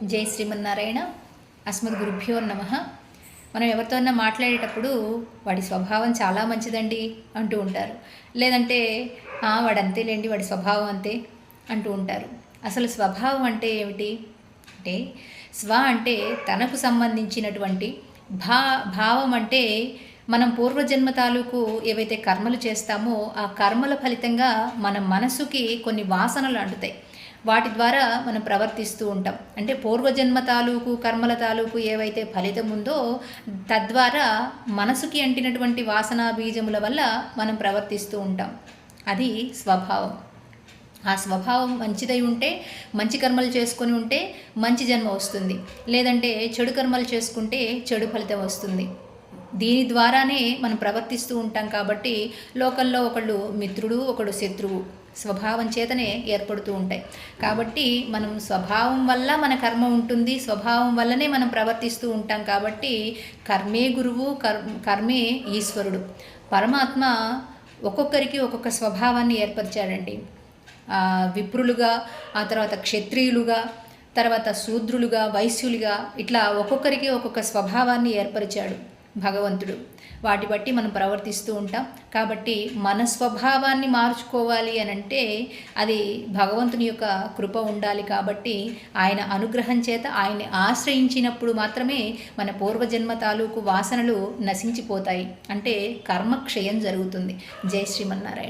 జై శ్రీమన్నారాయణ. అస్మద్గురుభ్యో నమః. మనం ఎవరితోన్నా మాట్లాడేటప్పుడు వాడి స్వభావం చాలా మంచిదండి అంటూ ఉంటారు. లేదంటే వాడు అంతేలేండి, వాడి స్వభావం అంతే అంటూ ఉంటారు. అసలు స్వభావం అంటే ఏమిటి అంటే, స్వ అంటే తనకు సంబంధించినటువంటి, భావం అంటే మనం పూర్వజన్మ తాలూకు ఏవైతే కర్మలు చేస్తామో ఆ కర్మల ఫలితంగా మన మనసుకి కొన్ని వాసనలు అంటుతాయి. వాటి ద్వారా మనం ప్రవర్తిస్తూ ఉంటాం. అంటే పూర్వజన్మ తాలూకు కర్మల తాలూకు ఏవైతే ఫలితం ఉందో తద్వారా మనసుకి అంటినటువంటి వాసనా బీజముల వల్ల మనం ప్రవర్తిస్తూ ఉంటాం. అది స్వభావం. ఆ స్వభావం మంచిదై ఉంటే, మంచి కర్మలు చేసుకొని ఉంటే మంచి జన్మ వస్తుంది. లేదంటే చెడు కర్మలు చేసుకుంటే చెడు ఫలితం వస్తుంది. దీని ద్వారానే మనం ప్రవర్తిస్తూ ఉంటాం. కాబట్టి లోకంలో ఒకళ్ళు మిత్రుడు, ఒకడు శత్రువు స్వభావం చేతనే ఏర్పడుతూ ఉంటాయి. కాబట్టి మనం స్వభావం వల్ల మన కర్మ ఉంటుంది, స్వభావం వల్లనే మనం ప్రవర్తిస్తూ ఉంటాం. కాబట్టి కర్మే గురువు, కర్మే ఈశ్వరుడు. పరమాత్మ ఒక్కొక్కరికి ఒక్కొక్క స్వభావాన్ని ఏర్పరిచాడండి. విప్రులుగా, ఆ తర్వాత క్షత్రియులుగా, తర్వాత శూద్రులుగా, వైశ్యులుగా, ఇట్లా ఒక్కొక్కరికి ఒక్కొక్క స్వభావాన్ని ఏర్పరిచాడు భగవంతుడు. వాటి బట్టి మనం ప్రవర్తిస్తూ ఉంటాం. కాబట్టి మన స్వభావాన్ని మార్చుకోవాలి అని అంటే అది భగవంతుని యొక్క కృప ఉండాలి. కాబట్టి ఆయన అనుగ్రహం చేత, ఆయన్ని ఆశ్రయించినప్పుడు మాత్రమే మన పూర్వజన్మ తాలూకు వాసనలు నశించిపోతాయి. అంటే కర్మక్షయం జరుగుతుంది. జై శ్రీమన్నారాయణ.